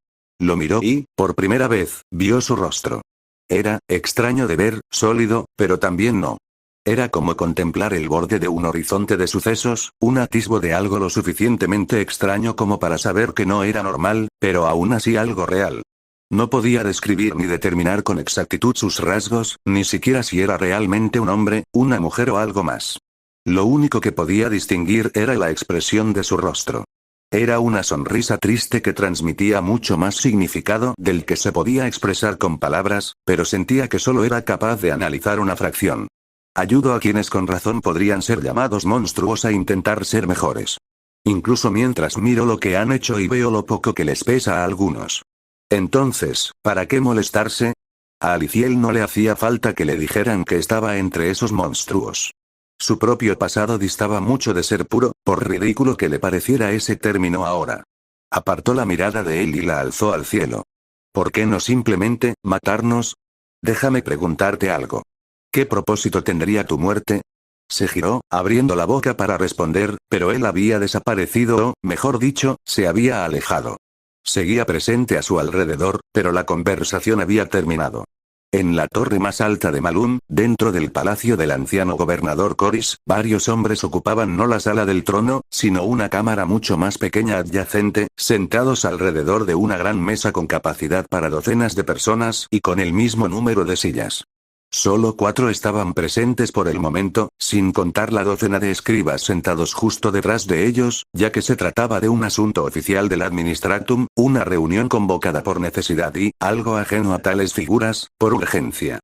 Lo miró y, por primera vez, vio su rostro. Era extraño de ver, sólido, pero también no. Era como contemplar el borde de un horizonte de sucesos, un atisbo de algo lo suficientemente extraño como para saber que no era normal, pero aún así algo real. No podía describir ni determinar con exactitud sus rasgos, ni siquiera si era realmente un hombre, una mujer o algo más. Lo único que podía distinguir era la expresión de su rostro. Era una sonrisa triste que transmitía mucho más significado del que se podía expresar con palabras, pero sentía que solo era capaz de analizar una fracción. Ayudo a quienes con razón podrían ser llamados monstruos a intentar ser mejores. Incluso mientras miro lo que han hecho y veo lo poco que les pesa a algunos. Entonces, ¿para qué molestarse? A Aliciel no le hacía falta que le dijeran que estaba entre esos monstruos. Su propio pasado distaba mucho de ser puro, por ridículo que le pareciera ese término ahora. Apartó la mirada de él y la alzó al cielo. ¿Por qué no simplemente, matarnos? Déjame preguntarte algo. ¿Qué propósito tendría tu muerte? Se giró, abriendo la boca para responder, pero él había desaparecido o, mejor dicho, se había alejado. Seguía presente a su alrededor, pero la conversación había terminado. En la torre más alta de Malún, dentro del palacio del anciano gobernador Coris, varios hombres ocupaban no la sala del trono, sino una cámara mucho más pequeña adyacente, sentados alrededor de una gran mesa con capacidad para docenas de personas y con el mismo número de sillas. Solo 4 estaban presentes por el momento, sin contar la docena de escribas sentados justo detrás de ellos, ya que se trataba de un asunto oficial del Administratum, una reunión convocada por necesidad y, algo ajeno a tales figuras, por urgencia.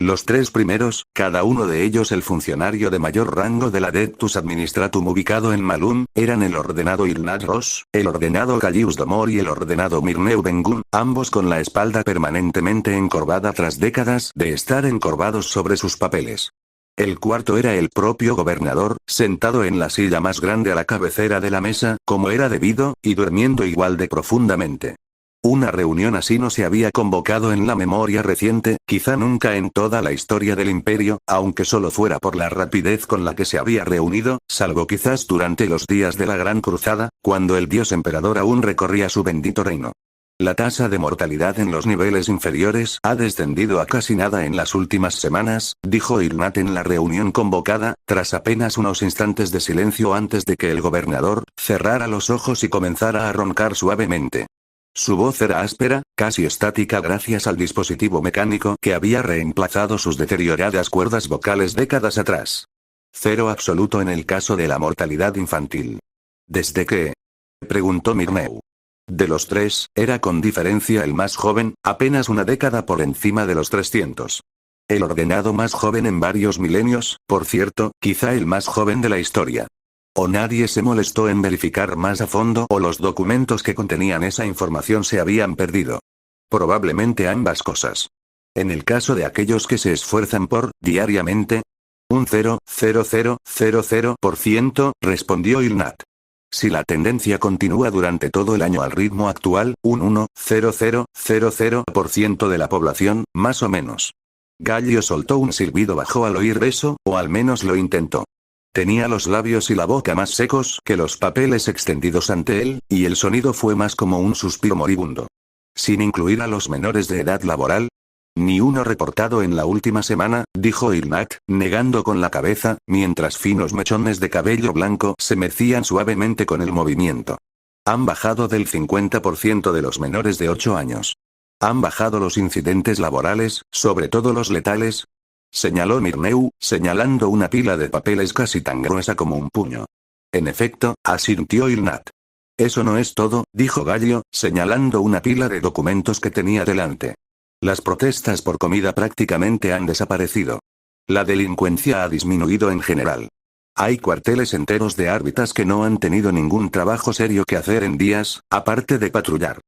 Los 3 primeros, cada uno de ellos el funcionario de mayor rango del Adeptus Administratum ubicado en Malún, eran el ordenado Irnat Ross, el ordenado Gallius Domor y el ordenado Mirneu Bengun, ambos con la espalda permanentemente encorvada tras décadas de estar encorvados sobre sus papeles. El cuarto era el propio gobernador, sentado en la silla más grande a la cabecera de la mesa, como era debido, y durmiendo igual de profundamente. Una reunión así no se había convocado en la memoria reciente, quizá nunca en toda la historia del imperio, aunque solo fuera por la rapidez con la que se había reunido, salvo quizás durante los días de la Gran Cruzada, cuando el dios emperador aún recorría su bendito reino. La tasa de mortalidad en los niveles inferiores ha descendido a casi nada en las últimas semanas, dijo Irnat en la reunión convocada, tras apenas unos instantes de silencio antes de que el gobernador cerrara los ojos y comenzara a roncar suavemente. Su voz era áspera, casi estática gracias al dispositivo mecánico que había reemplazado sus deterioradas cuerdas vocales décadas atrás. 0 absoluto en el caso de la mortalidad infantil. ¿Desde qué? Preguntó Mirneu. De los 3, era con diferencia el más joven, apenas una década por encima de los 300. El ordenado más joven en varios milenios, por cierto, quizá el más joven de la historia. O nadie se molestó en verificar más a fondo o los documentos que contenían esa información se habían perdido. Probablemente ambas cosas. En el caso de aquellos que se esfuerzan por, diariamente, un 0,0000%, respondió Irnat. Si la tendencia continúa durante todo el año al ritmo actual, un 1,0000% de la población, más o menos. Gallio soltó un silbido bajo al oír eso, o al menos lo intentó. Tenía los labios y la boca más secos que los papeles extendidos ante él, y el sonido fue más como un suspiro moribundo. Sin incluir a los menores de edad laboral. Ni uno reportado en la última semana, dijo Irnat, negando con la cabeza, mientras finos mechones de cabello blanco se mecían suavemente con el movimiento. Han bajado del 50% de los menores de 8 años. Han bajado los incidentes laborales, sobre todo los letales. Señaló Mirneu, señalando una pila de papeles casi tan gruesa como un puño. En efecto, asintió Irnat. Eso no es todo, dijo Gallio, señalando una pila de documentos que tenía delante. Las protestas por comida prácticamente han desaparecido. La delincuencia ha disminuido en general. Hay cuarteles enteros de árbitas que no han tenido ningún trabajo serio que hacer en días, aparte de patrullar.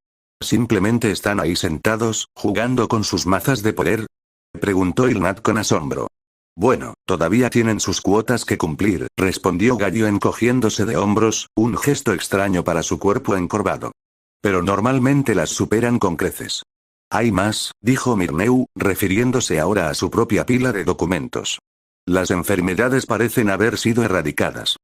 Simplemente están ahí sentados, jugando con sus mazas de poder. Preguntó Irnat con asombro. Bueno, todavía tienen sus cuotas que cumplir, respondió Gallio encogiéndose de hombros, un gesto extraño para su cuerpo encorvado. Pero normalmente las superan con creces. Hay más, dijo Mirneu, refiriéndose ahora a su propia pila de documentos. Las enfermedades parecen haber sido erradicadas.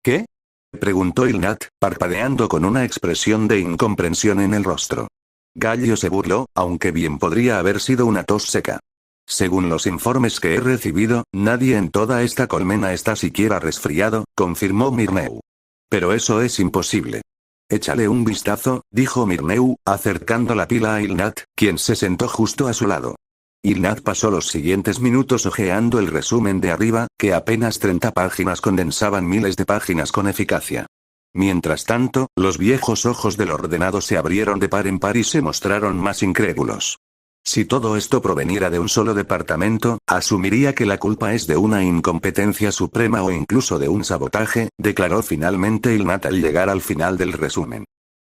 ¿Qué? Preguntó Irnat, parpadeando con una expresión de incomprensión en el rostro. Gallio se burló, aunque bien podría haber sido una tos seca. Según los informes que he recibido, nadie en toda esta colmena está siquiera resfriado, confirmó Mirneu. Pero eso es imposible. Échale un vistazo, dijo Mirneu, acercando la pila a Irnat, quien se sentó justo a su lado. Irnat pasó los siguientes minutos hojeando el resumen de arriba, que apenas 30 páginas condensaban miles de páginas con eficacia. Mientras tanto, los viejos ojos del ordenado se abrieron de par en par y se mostraron más incrédulos. Si todo esto proveniera de un solo departamento, asumiría que la culpa es de una incompetencia suprema o incluso de un sabotaje, declaró finalmente Ilnat al llegar al final del resumen.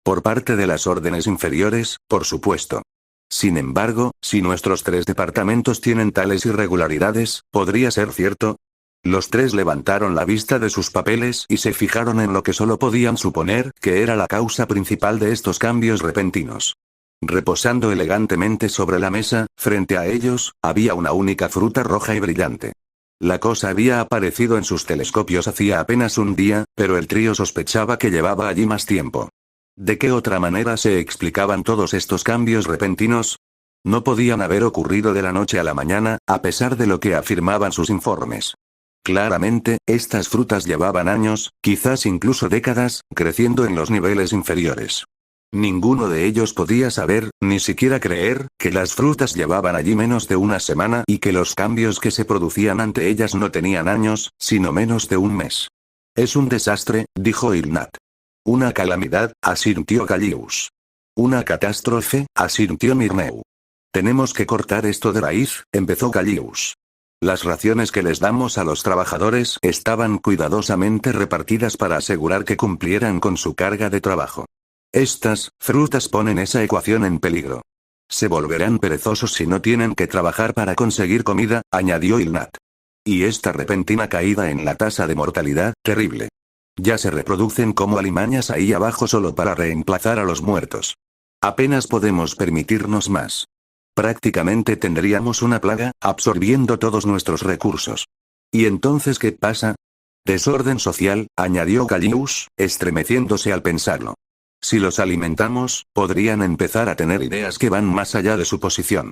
Por parte de las órdenes inferiores, por supuesto. Sin embargo, si nuestros 3 departamentos tienen tales irregularidades, ¿podría ser cierto? Los 3 levantaron la vista de sus papeles y se fijaron en lo que solo podían suponer que era la causa principal de estos cambios repentinos. Reposando elegantemente sobre la mesa, frente a ellos, había una única fruta roja y brillante. La cosa había aparecido en sus telescopios hacía apenas un día, pero el trío sospechaba que llevaba allí más tiempo. ¿De qué otra manera se explicaban todos estos cambios repentinos? No podían haber ocurrido de la noche a la mañana, a pesar de lo que afirmaban sus informes. Claramente, estas frutas llevaban años, quizás incluso décadas, creciendo en los niveles inferiores. Ninguno de ellos podía saber, ni siquiera creer, que las frutas llevaban allí menos de una semana y que los cambios que se producían ante ellas no tenían años, sino menos de un mes. Es un desastre, dijo Ilnat. Una calamidad, asintió Gallius. Una catástrofe, asintió Myrneu. Tenemos que cortar esto de raíz, empezó Gallius. Las raciones que les damos a los trabajadores estaban cuidadosamente repartidas para asegurar que cumplieran con su carga de trabajo. Estas frutas ponen esa ecuación en peligro. Se volverán perezosos si no tienen que trabajar para conseguir comida, añadió Ilnat. Y esta repentina caída en la tasa de mortalidad, terrible. Ya se reproducen como alimañas ahí abajo solo para reemplazar a los muertos. Apenas podemos permitirnos más. Prácticamente tendríamos una plaga, absorbiendo todos nuestros recursos. ¿Y entonces qué pasa? Desorden social, añadió Gallius, estremeciéndose al pensarlo. Si los alimentamos, podrían empezar a tener ideas que van más allá de su posición.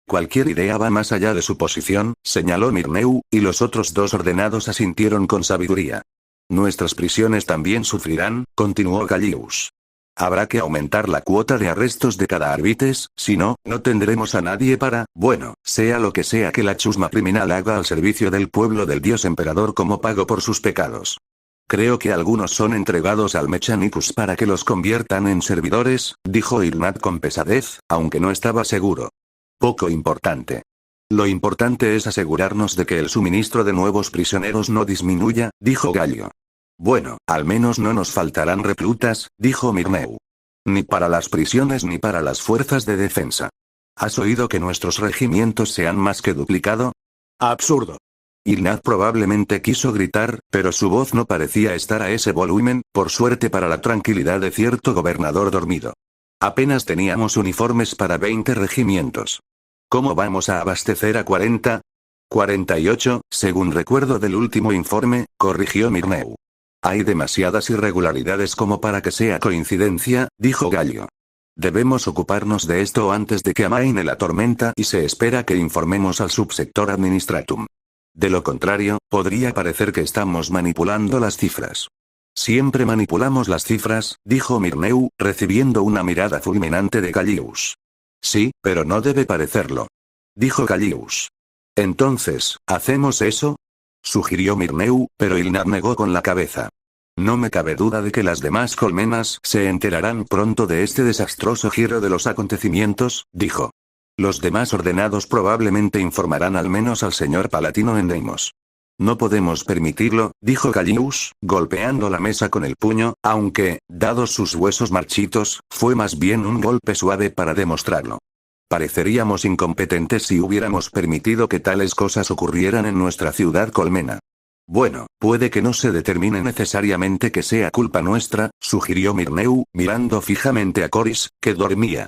Cualquier idea va más allá de su posición, señaló Myrneu, y los otros 2 ordenados asintieron con sabiduría. Nuestras prisiones también sufrirán, continuó Gallius. Habrá que aumentar la cuota de arrestos de cada arbites, si no, no tendremos a nadie para, bueno, sea lo que sea que la chusma criminal haga al servicio del pueblo del dios emperador como pago por sus pecados. Creo que algunos son entregados al Mechanicus para que los conviertan en servidores, dijo Ilnat con pesadez, aunque no estaba seguro. Poco importante. Lo importante es asegurarnos de que el suministro de nuevos prisioneros no disminuya, dijo Gallio. Bueno, al menos no nos faltarán reclutas, dijo Myrneu. Ni para las prisiones ni para las fuerzas de defensa. ¿Has oído que nuestros regimientos se han más que duplicado? Absurdo. Ilnat probablemente quiso gritar, pero su voz no parecía estar a ese volumen, por suerte para la tranquilidad de cierto gobernador dormido. Apenas teníamos uniformes para 20 regimientos. ¿Cómo vamos a abastecer a 40? 48, según recuerdo del último informe, corrigió Myrneu. Hay demasiadas irregularidades como para que sea coincidencia, dijo Gallio. Debemos ocuparnos de esto antes de que amaine la tormenta y se espera que informemos al subsector administratum. De lo contrario, podría parecer que estamos manipulando las cifras. Siempre manipulamos las cifras, dijo Myrneu, recibiendo una mirada fulminante de Gallius. Sí, pero no debe parecerlo. Dijo Gallius. Entonces, ¿hacemos eso? Sugirió Myrneu, pero Ilnat negó con la cabeza. No me cabe duda de que las demás colmenas se enterarán pronto de este desastroso giro de los acontecimientos, dijo. Los demás ordenados probablemente informarán al menos al señor Palatino en Deimos. No podemos permitirlo, dijo Gallius, golpeando la mesa con el puño, aunque, dados sus huesos marchitos, fue más bien un golpe suave para demostrarlo. Pareceríamos incompetentes si hubiéramos permitido que tales cosas ocurrieran en nuestra ciudad colmena. Bueno, puede que no se determine necesariamente que sea culpa nuestra, sugirió Myrneu, mirando fijamente a Coris, que dormía.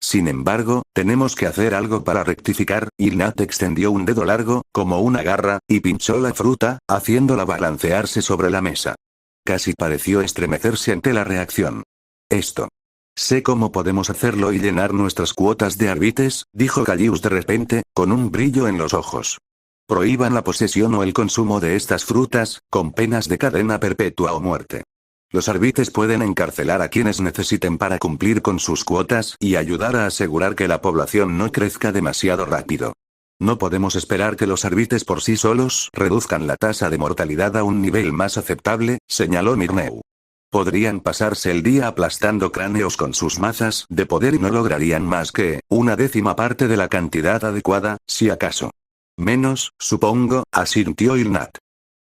Sin embargo, tenemos que hacer algo para rectificar. Ilnat extendió un dedo largo, como una garra, y pinchó la fruta, haciéndola balancearse sobre la mesa. Casi pareció estremecerse ante la reacción. Esto. Sé cómo podemos hacerlo y llenar nuestras cuotas de arbites, dijo Gallius de repente, con un brillo en los ojos. Prohíban la posesión o el consumo de estas frutas, con penas de cadena perpetua o muerte. Los arbites pueden encarcelar a quienes necesiten para cumplir con sus cuotas y ayudar a asegurar que la población no crezca demasiado rápido. No podemos esperar que los arbites por sí solos reduzcan la tasa de mortalidad a un nivel más aceptable, señaló Myrneu. Podrían pasarse el día aplastando cráneos con sus mazas de poder y no lograrían más que una décima parte de la cantidad adecuada, si acaso. Menos, supongo, asintió Ilnat.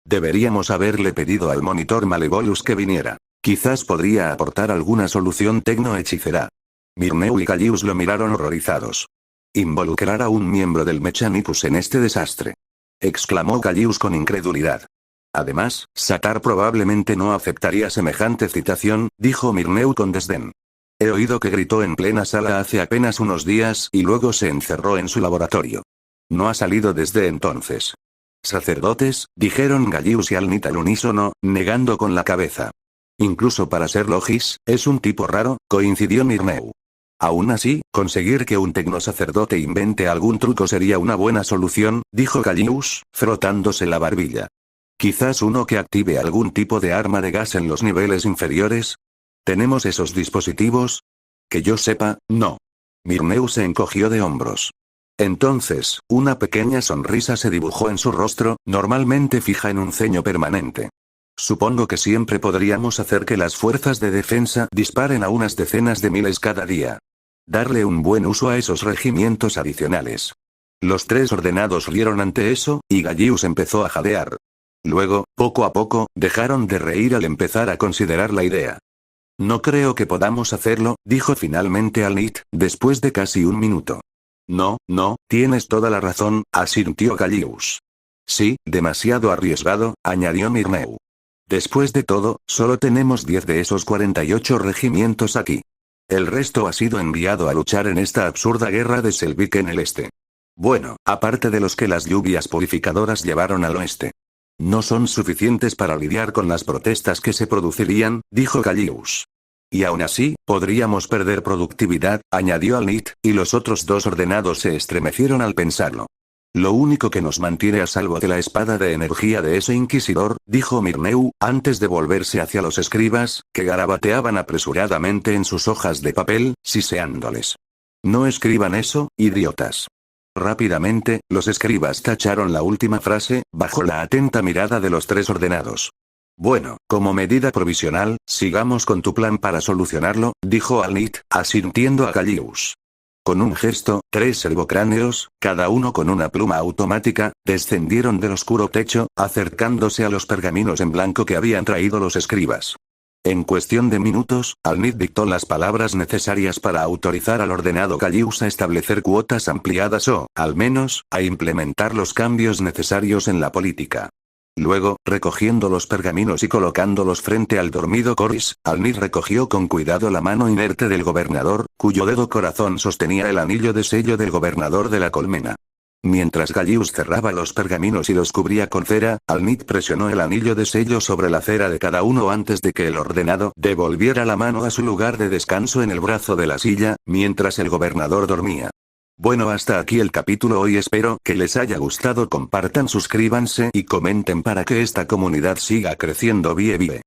Deberíamos haberle pedido al monitor Malevolus que viniera. Quizás podría aportar alguna solución tecno-hechicera. Myrneu y Callius lo miraron horrorizados. Involucrar a un miembro del Mechanicus en este desastre, exclamó Callius con incredulidad. Además, Satar probablemente no aceptaría semejante citación, dijo Myrneu con desdén. He oído que gritó en plena sala hace apenas unos días y luego se encerró en su laboratorio. No ha salido desde entonces. Sacerdotes, dijeron Callius y Alnit al unísono, negando con la cabeza. Incluso para ser Logis, es un tipo raro, coincidió Myrneu. Aún así, conseguir que un tecnosacerdote invente algún truco sería una buena solución, dijo Callius, frotándose la barbilla. Quizás uno que active algún tipo de arma de gas en los niveles inferiores. ¿Tenemos esos dispositivos? Que yo sepa, no. Myrneu se encogió de hombros. Entonces, una pequeña sonrisa se dibujó en su rostro, normalmente fija en un ceño permanente. Supongo que siempre podríamos hacer que las fuerzas de defensa disparen a unas decenas de miles cada día. Darle un buen uso a esos regimientos adicionales. Los tres ordenados rieron ante eso, y Callius empezó a jadear. Luego, poco a poco, dejaron de reír al empezar a considerar la idea. No creo que podamos hacerlo, dijo finalmente Alnit, después de casi un minuto. No, tienes toda la razón, asintió Callius. Sí, demasiado arriesgado, añadió Myrneu. Después de todo, solo tenemos 10 de esos 48 regimientos aquí. El resto ha sido enviado a luchar en esta absurda guerra de Selvik en el este. Bueno, aparte de los que las lluvias purificadoras llevaron al oeste. No son suficientes para lidiar con las protestas que se producirían, dijo Callius. Y aún así, podríamos perder productividad, añadió Alnit, y los otros dos ordenados se estremecieron al pensarlo. Lo único que nos mantiene a salvo de la espada de energía de ese inquisidor, dijo Myrneu, antes de volverse hacia los escribas, que garabateaban apresuradamente en sus hojas de papel, siseándoles. No escriban eso, idiotas. Rápidamente, los escribas tacharon la última frase, bajo la atenta mirada de los tres ordenados. Bueno, como medida provisional, sigamos con tu plan para solucionarlo, dijo Alnit, asintiendo a Callius. Con un gesto, 3 servocráneos, cada uno con una pluma automática, descendieron del oscuro techo, acercándose a los pergaminos en blanco que habían traído los escribas. En cuestión de minutos, Alnit dictó las palabras necesarias para autorizar al ordenado Callius a establecer cuotas ampliadas o, al menos, a implementar los cambios necesarios en la política. Luego, recogiendo los pergaminos y colocándolos frente al dormido Corys, Alnit recogió con cuidado la mano inerte del gobernador, cuyo dedo corazón sostenía el anillo de sello del gobernador de la colmena. Mientras Callius cerraba los pergaminos y los cubría con cera, Alnit presionó el anillo de sello sobre la cera de cada uno antes de que el ordenado devolviera la mano a su lugar de descanso en el brazo de la silla, mientras el gobernador dormía. Bueno, hasta aquí el capítulo hoy, espero que les haya gustado, compartan, suscríbanse y comenten para que esta comunidad siga creciendo. Bye bye.